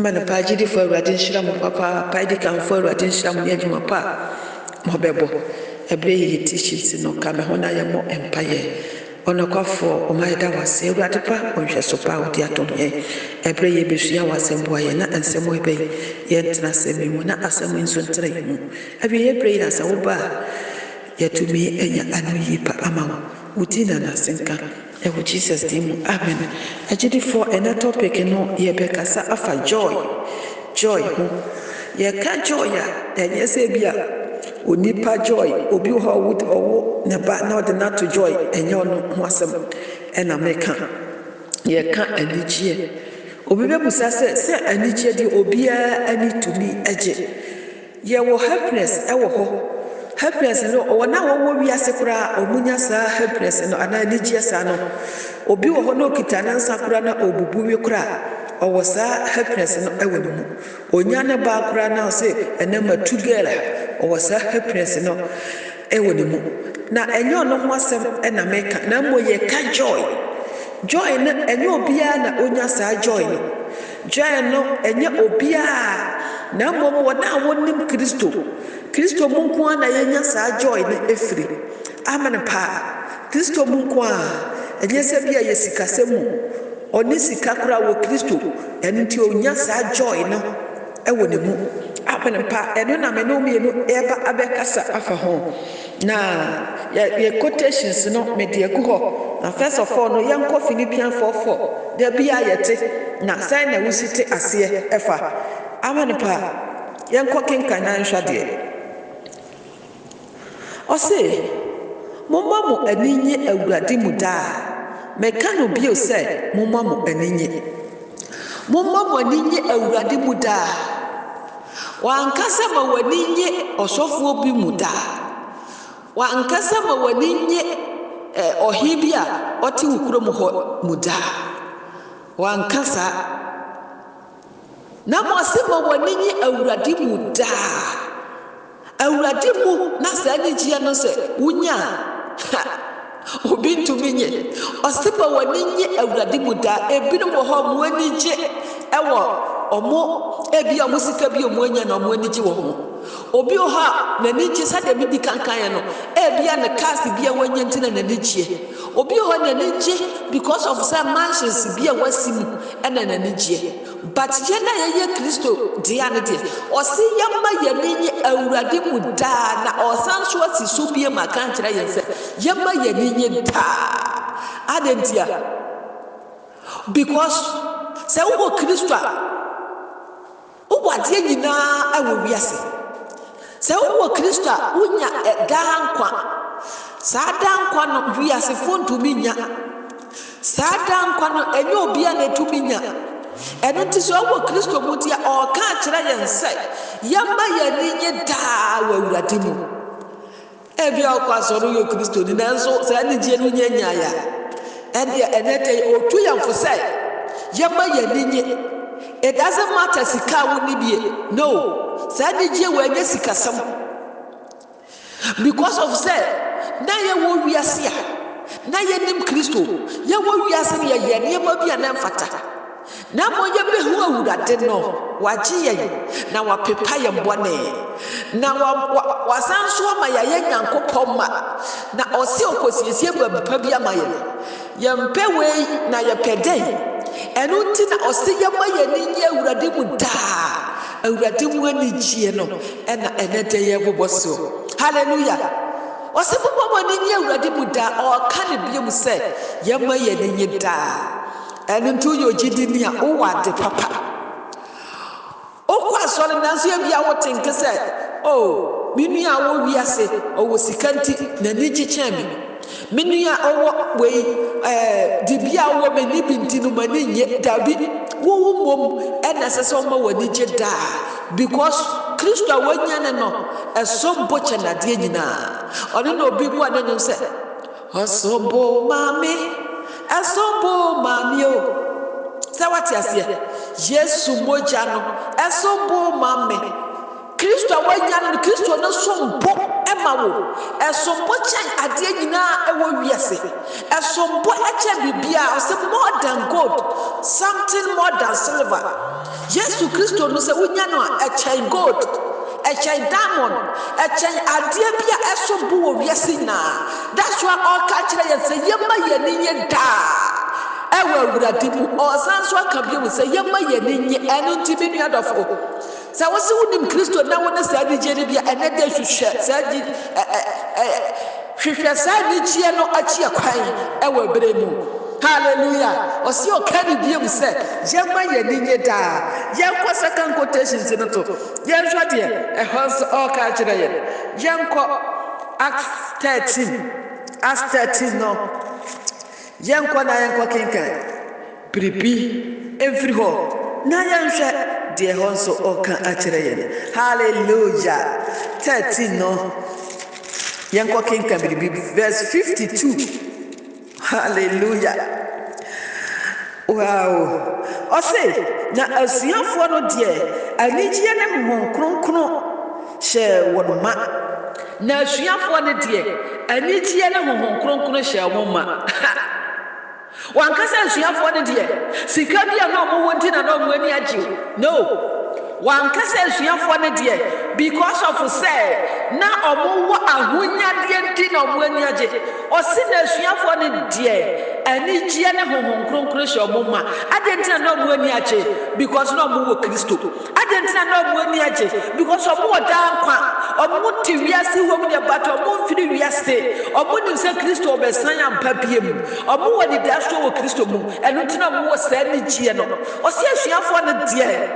man pagidi for radin shram papa paidi kan for radin shram ye juma pa mo bebo ebre ye teachings no ka me hona ye mo empire ono kwafo o maida wase urade pa onhwe so pa odi atom ye ebre ye besua wasembo ye na ansemo ebe ye ntena semi mu na asemo nso ntere mu abi ye pray na sa wo ba ye tumi enya anu yi pa ama udina na senka ewo Jesus dimu amen agidi for a topic no ye be kasa afa joy ho ye ka joy a enye se bia onipa joy obi ho wood owo ne ba na de not to joy enye ono ho asem ena meka ye ka anigye obi be busa se anigye di obia ani tumi age ye wo happiness ewo ho happiness no wona wo wiase kura omunya sa happiness no ana anigye sa no obi wo ho no kitana nsa kura na obubu wi kura owo sa happiness no ewo mu onya ne ba kura na se enema tugela owo sa happiness no ewo mu na enyo no ho asem na meka na mo ye ka joy na enyo obia na onya sa joy no enye obia na mo wona wonim Kristo munko na yenya sa joy na efiri amen pa Kristo munko enye se bia yesikasemu oni sika kura wo Kristo enti onya sa joy no ewo ne mu amen pa eno na me no mienu eba abekasa afa ho na ye quotations no me de agu na first of all no yanko Philippians 4:4 de bia yete na sai na wusite ase efa amen pa yanko kenkan na nhwade ose momma mo aninye awurade mu daa meka no bio se momma mo aninye awurade mu daa wankasa ma waninye osofo bi mu daa wankasa ma waninye ohibia oti wukrom ho mu daa wankasa na mo se ma waninye awurade mu daa awurade mu na sa anigye no se wunya obi ntuminye osipa waninye awurade mu daa ebinom ho mo anigye ewo omo ebi omo sika bi omo anya na omo anigye wo ho obi o ha na anigye sade mi di kankan no ebi na cast bi awanya ntina na anigye obi o ha na anigye because of some mansions bi awasimu na anigye but ye na ye Kristo dia ne de osi yamma ye ninye awurade mu daa na osan so ati so bi ma kan kira ye se yamma ye ninye daa adentia because se wo Kristo wade nyina awo wiase se wo Kristo unya dankwa sa dankwa no wiase fontumi nya sa dankwa no enye obia na tuminya eno ti so wo Kristo mutia o ka kira yense yamba ya ninye daa wa awurade mu ebi akwasoro yo Kristo ni nanso sa anigye no nyanya ya enete otu yamfo sai yamba ya ninye. It doesn't matter sika woni bie no sa anigye wa nya sika sam because of say na ye wo wiase a na ye nim Kristo ye wo wiase ne ye niema bia na mfata na mo ye behu awurade no waje ye na wapepa ye mbone na wasanso ama ye nyankopon ma na osi okosiesie babepa bia ma ye mpewe na ye peden enu nti na osi ye ma ye ninye awurade mu daa awurade mu anigye no ena enede ye boboso hallelujah osi bobo ninye awurade mu daa o ka ne biem se ye ma ye ninye daa enu ntu yo gidi ni a o wade papa o kwa sori nanso ye bia wo tenke se oh minu a wo wiase o wo sikanti na ni gichemi minu a owo we di bia wo me ni binti no mani nye dabi wo mom ena sese o ma wani gye daa because Kristo wanya ne no esombo chenade nyina ono na obi mu anenyo se osombo mami esombo mami o se wati ase Yesu moja no esombo mami Kristo wanya no Kristo no sombo ema wo esombo chen ade nyina ewo wiase esombo eche bibia ose more than gold something more than silver Yesu Kristo no se wonya no eche gold eche diamond eche ade bia esombo wo wiase na that's why all catch ya say yema ye ninye da ewo awurade mu osanso akabie mu say yema ye ninye eno ntimi nuadofo sa wose wonim Kristo na wona sa adije ne bia enede hwehwe sa adi hwehwe sa adije no achi akwan ewo bremu hallelujah osi okani biem se yema ye ninye da yenko second quotations no to yenhwa de ehos all catch ye yenko Acts 13 no yenko na yenko kenkan bribi every hall na yenhwe de honso oka akire ye hallelujah 13 no yenko kenkan bribi verse 52 hallelujah wow ose na asuafo no de anigye ne mmon kronkron hye wonma na asuafo no de anigye ne mmon kronkron hye wonma wankasa asuafo no de sika bia na omo wonti na na omo ani agye no wankasa asuafo no de because of say na omo wo ahonyade enti na omo ani agye osi na asuafo no de anigye ne honhom kronkron hye omo ma adentina na omo ani agye because na omo wo Kristo adentina na omo ani agye because omo wo dankwa omo ti wiase wo mu de bato omo mfiri wiase omo nim se Kristo obesan ampa biem omo wo de daso wo Kristo mu eno tina omo wo sa anigye no osi asuafo no de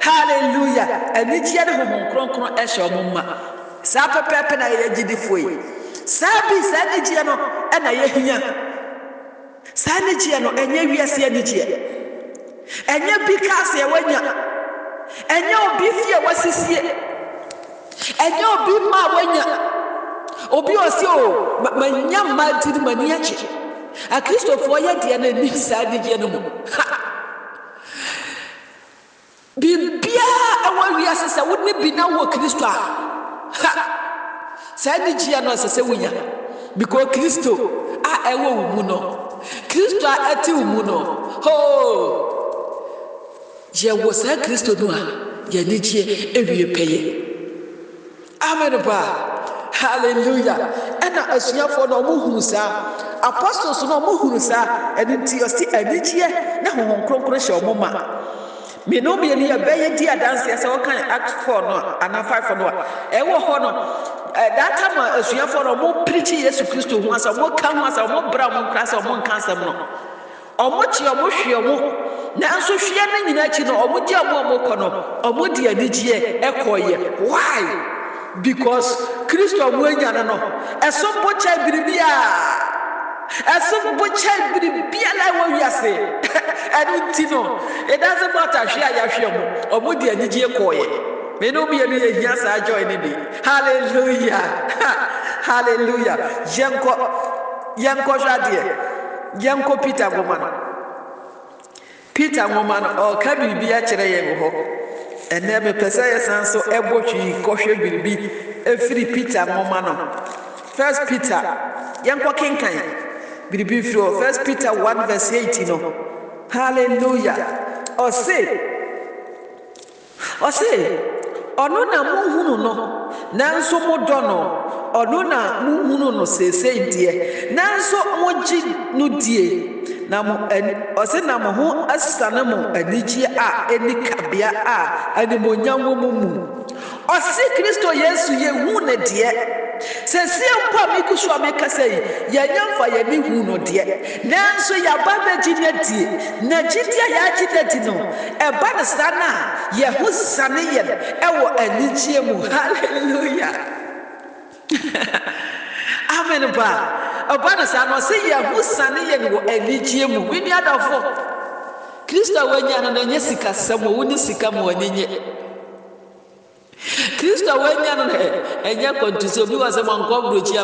hallelujah anigye ne honhom kronkron hye omo ma sa pepepe na ye gidifo yi sabi sa anigye no na ye hia sanigye no enye wiase anigye enye bikase wanya enye obi fie wasisie enye obi ma wanya obi osi o manya madiri mani ache a Kristofo ye de na ni sanigye no mu bibia ewa wiase sa woni bi na wo Kristo a sanigye no sese wunya because Kristo a ewo mu no Kristo ati umu no ho je wo sa Kristo no a ye nigye ewie peye amen ba hallelujah ena asuafo no mo hunu sa apostles no mo hunu sa enti osti anigye na honhom kronkron hye omo ma me no be ni abeye di adanse ase wo kan Act 4 no ana 5 no ewo ho no that time asuafo no mo preach Yesu Kristo ho asa mo kan ho asa mo bra mo krasa mo nkansam no omo chi omo hwe mo na nso hwe na nyina chi no omo je omo kono omo di anigye ekoye why because Kristo mo anya no eso bo cha biribia eso bo cha biribia la wo wiase anu ti no it doesn't matter hwe ya hwe mo omo di anigye ekoye me no be any here sa joy ni bi hallelujah hallelujah yanko jadie yanko Peter woman o ka bibi a kire ye ho ene me pese ye sanso ebotwi kohwe bibi efiri Peter woman no First Peter yanko kenkan bibi firi 1 Peter 1 verse 18 no hallelujah o say ono na muhunu no nanso modo no ono na muhunu no sese die nanso moji no die na mo ose na mo ho asane mo anigye a enikabea a animonyanwo mu ose Kristo Yesu ye hu ne die sese mpa mikusu ameka sei ya nyamfa ya ni hu no die nanso ya baba gine die na gidia ya gidati no eba ne sana ye hu sane ye ewo anigye mu hallelujah amen ba obana sa no say ya hu sane ye wo anigye mu wini adafo Kristo wanya no nye sika samo woni sika mo anyenye Kristo wanya no enya kontuso bi wase manko brochi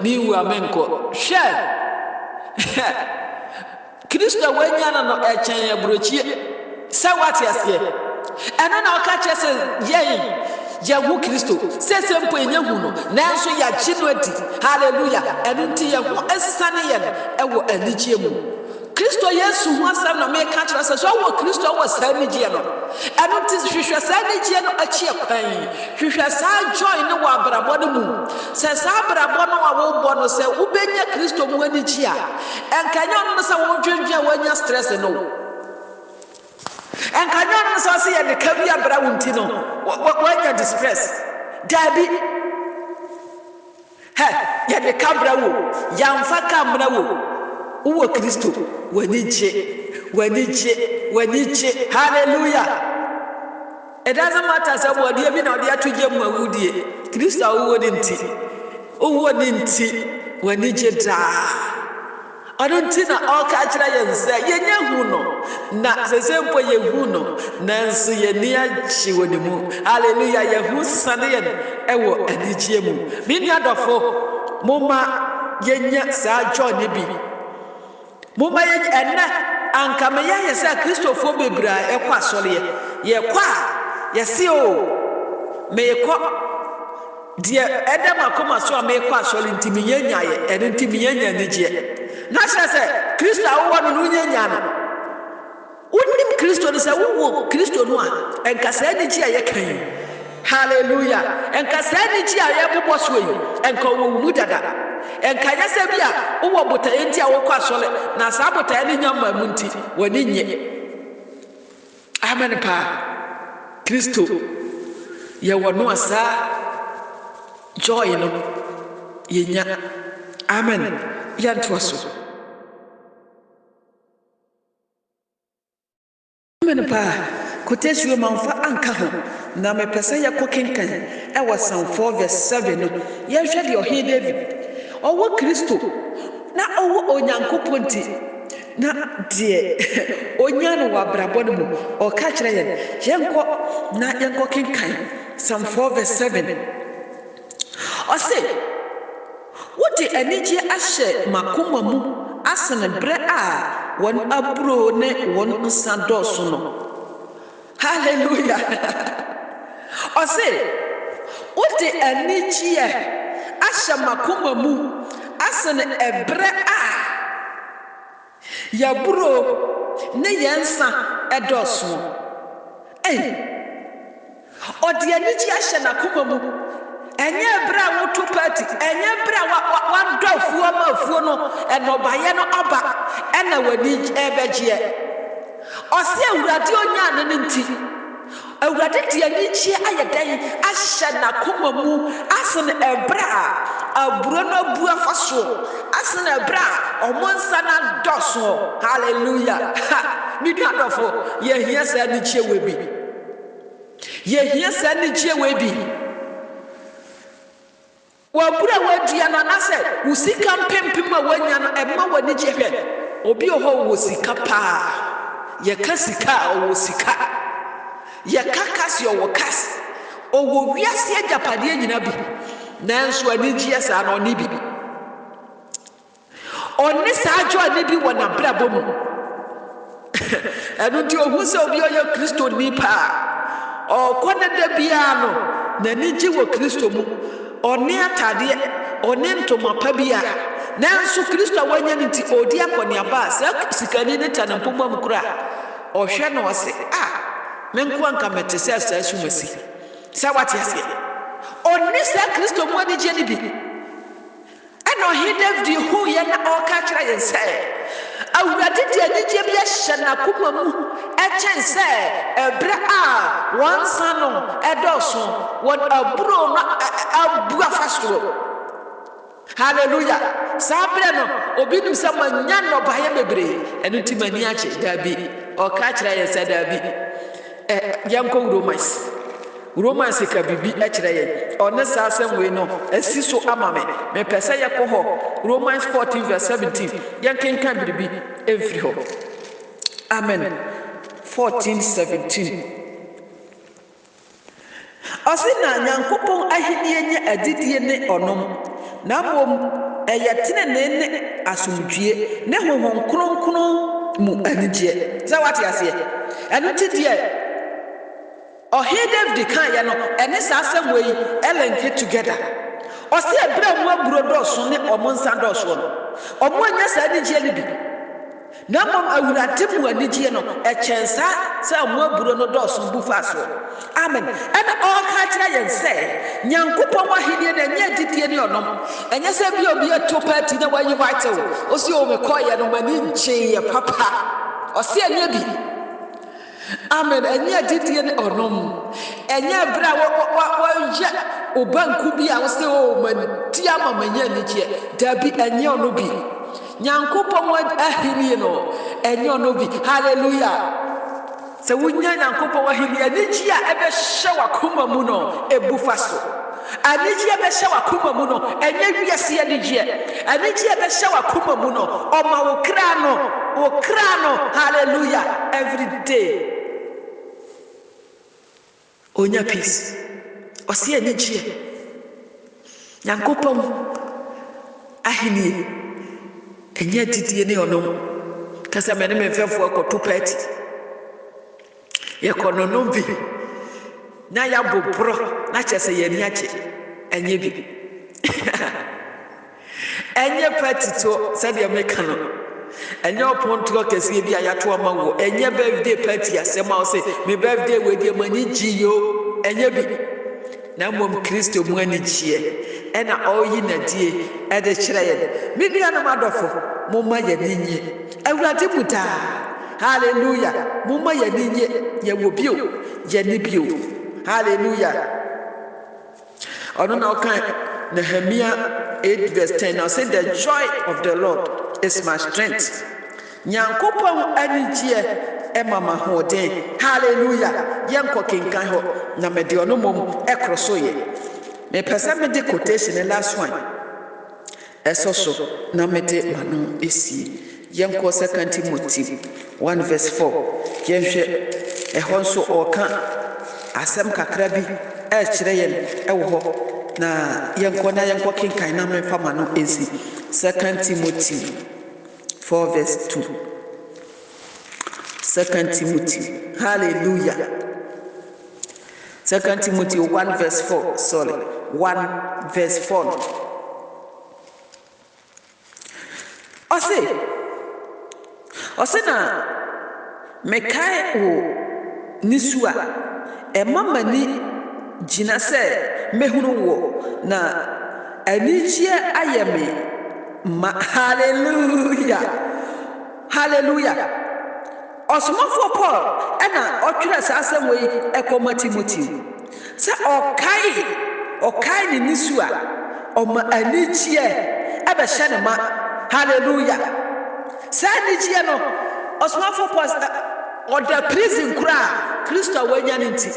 mi wu amenko hwe Kristo wanya no echen ya brochi sa wati ase eno na oka chese yen Yahu Kristo sese mpo enye hu no nanso ya chi no adi hallelujah enu nti ye ho esane ye ewo anigye mu Kristo Yesu ho asam na me ka kira so wo Kristo wo sa anigye no enu nti hwehwe sa anigye no achi ekwan hwehwe sa joy ne wo abrabọ no mu se sa abrabọ no wo bo no se ubenya Kristo mu anigye a enkanya no se wo dwendwe wo anya stress no enkanya no se se ye de ka bia bra wunti no wo anya distress dabi ya de kabra wo yamfa kamra wo uwo Kristo waniche hallelujah. It doesn't matter say what you na odi atuje mu awudie Kristo uwo ninti waniche da odonti na oka kira yense yenye hu no na sesempo ye hu no nanso ye ni achi wonimu hallelujah ye hu sane ye ewo anigye mu mini adofo moma yenya sa joy ne bi moma ye enne anka me ye se Kristofo bebra ekwa asole ye kwa ye se o me ko die edem akoma so me kwa asole ntimi yenya ye ene ntimi yenya anigye na se Kristo awo no nyenya no unim Kristo no se wo Kristo no a enka sa anigye a ye kan hallelujah enka sa anigye a ye bobo so yi enka wo mu dada enka nya se bia wo botaye nti a wo kwa asole na sa botaye ni nyamba mu nti woni nye amen pa Kristo ye wono asa joy no yenya amen yanto so amen pa kotesuo manfa anka ho na me pese ye kokenkan e wasan 4 verse 7 no ye hwe de ohe David owo Kristo na owo onyankoponti na de onyano wa brabọ no mu o ka kire yenko na yenko kenkan Psalm 4 verse 7 o say what the anigye ahye makoma mu asene bre a won abro ne won nsadoso no hallelujah o say what the anigye ahye makoma mu asene ebre a ya buro ne yensa edoso odi anigye ahye na koma mu enye bra woto party enye bra wa dofuo mafuo no enobaye no oba ena wani ebegie ose awurade onya ne nti awurade de anigye ayedan ahye na koma mu asene ebra aburo no bu afaso asene ebra omonsa na doso hallelujah mi dadofo ye hia sa anigye webi wabura wadua no na se usika mpempem a wanya no emma wani gehwe obi oho wo sika pa ye kasika o sika ye kakasi o kas o wo wiase agapade nyina bi nanso ani gie sa no ni bi oni sa ajo ani bi wona brabo mu enu ti ohu se obi oye Kristo ni pa o kone da bia no na ni gi wo Kristo mu oni atade oni ntoma pa bia nanso Kristo wanya nti odi akoni aba sa sikani ne tanampoma mkura o hwe no se menko anka metese asa sumasi sa wati ase oni sa Kristo mu ani je ni bi eno he David hu ye na o ka kira ye se awurade de ani je bia hye na kuma mu echen se ebre a wansa no edoso won aburo no abu afaso hallelujah sabre no obi nim se manya no baye bebre enu ti mani ache dabi o ka kira ye se dabi yanko Romans ka bibi akire ye one sa asem we no asi so amame me pese ye ko ho Romans 14 verse 17 yankenkan bibi emfiri ho amen 14:17 Osina nyankopon ahidie nye adidie ne onom na mom eyetene ne asomdwie ne honhon kronkron mu anigye za wate ase enu tidie or he David kan ya no ene sa asem we elenke together o se ebra mu aburo so ne omo nsa do so no omo anya sa ni je libi na mom awurade mu ani je no echensa sa mu aburo no do so bu fa so amen and all ka kira yen say nyankopon wahidie na nya didie ne onom enye se bi obi atopati na wayi wate o si o me koye no mani nche ye papa o se anya bi amen enya didie ne onom enya bra wo je obanku bi a wo se o man ti ama manya ni je da bi enya ono bi nyankopon wa ahini no enya ono bi hallelujah se wunya nyankopon wa ahini ani ji a ebe hye wakoma mu no ebufa so ani ji ebe hye wakoma mu no enya wiase ani ji ani ji ebe hye wakoma mu no oma wo kra no hallelujah every day onya peace osi ani ji nyankopon ahini enya didie ne onom kasa me ne mfefo akoto party ye konono bi na ya bobro na chese ye ni ache enye bi enye party to se de meka no enye oponto kese bi ayato amango enye birthday party asema o se me birthday we de mani jiyo enye bi na mom Kristo mu ani jie ena oyi na die e de kire ye me nua no madofo momma ye ninye awurade buta hallelujah momma ye ninye ye wo bio ye ni bio hallelujah ono na okan Nehemiah 8 verse 10 now say the joy of the Lord is my strength nyankopon ani jie mama hoden hallelujah yenko kinkan ho na me de ono mom ekroso ye me pesa me de quotation last one esoso na me de manu esi yenko 2 Timothy 1 verse 4 yenhwe ehonso oka asem kakra bi e kire yen ewo ho na yenko kinkan na me fa manu esi 2 Timothy 4 verse 2 2 Timothy hallelujah 2 Timothy 1 verse 4 sorry 1 verse 4 ose na mekai o nisua emamani jina se mehunu wo na anijie ayeme hallelujah osomafo Paul ena otwere asem we ekoma Timothy se okai ni nisua oma anijie ebe hye ne ma hallelujah se anijie no osomafo Paul oda prison kura Kristo wanya nti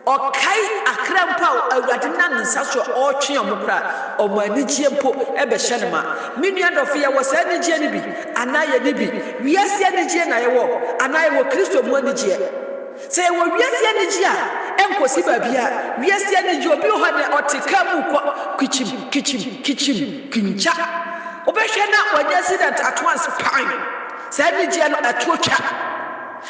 okai akrampa awurade na nsa so otwe omukra omanijie mpo ebe hye ne ma menua dofo ye wo se anijie ne bi anaye ne bi wiase anijie na ye wo anaye wo Kristo mu anijie se wo wiase anijie a enkosi babia wiase anijie obi ho ne otika mu kichim kincha obehwe na wanya accident at once pine se anijie no atuocha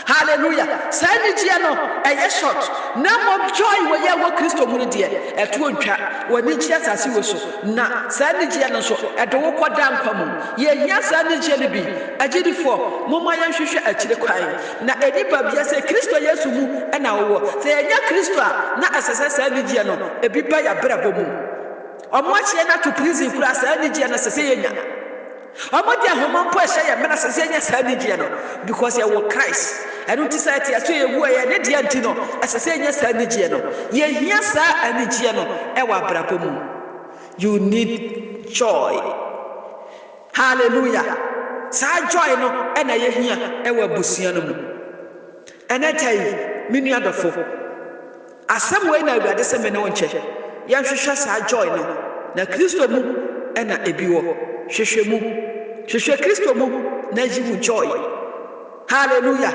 hallelujah sani dia no eye short na mo joy we ye wo Kristo mu de eto ntwa woni chia sase wo so na sani dia no so edo wo koda nkwa mu ye hia sani dia ne bi agidifo mo ma yan hwehwe akire kwan na edipa bia se Kristo Yesu mu na wo se enya Kristo a na asese sani dia no ebiba ya brabo mu omo achie na to prison kura sani dia na sese yenya omodi ahomampo ehye ye mena sese nya sani no because ye wo Christ I don't decide to say you are ne dia ntino asese nya sani no ye hia sa anigye no e wa brabo mu you need joy hallelujah sa joy no e na ye hia e wa busua no mu enetai menua dofo asem we na awurade se me ne wonche ye hwehwe sa joy no na Kristo mu e na ebiwo hwehwe Kristo mu na jiwu joy hallelujah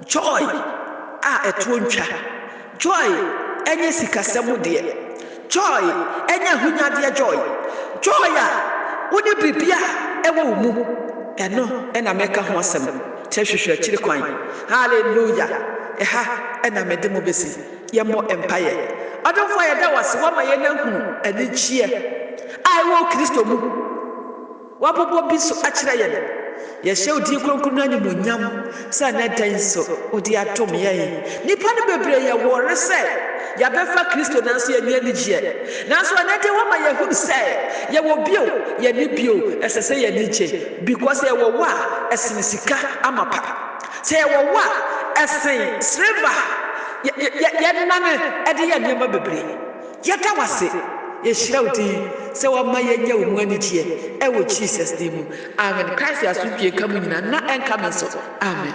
joy eto ntwa joy enye sikasemu de joy enye hunyade joy woni bibia ewo mu eno ena meka ho asem hwehwe akire kwan hallelujah ɛha ɛna mede mo besi yɛmmɔ empaye adonfo yɛda wase wama yɛnahu anikyie a ɛwɔ Kristo mu wabobɔ bi so akyerɛ yɛn yɛhyɛ odi kronkron na nyamonyam sɛ na dan so odi atom yɛn nipa no bebree yɛ wɔre sɛ yɛbɛfa Kristo nanso yɛni anigye nanso anade wama yɛhunu sɛ yɛwɔ bio yɛni bio ɛsɛ sɛ yɛni gye because yɛwɔ wɔ a ɛsen sika amapa sɛ yɛwɔ wɔ a ɛsen silver yɛnane ɛde yɛ nneɛma bebree yɛda wase yɛhyira wo din sɛ wama yɛnyɛ wo ho anigye ɛwɔ Jesus din mu amen Christ asomdwie ka mu nyina na ɛnka me nso amen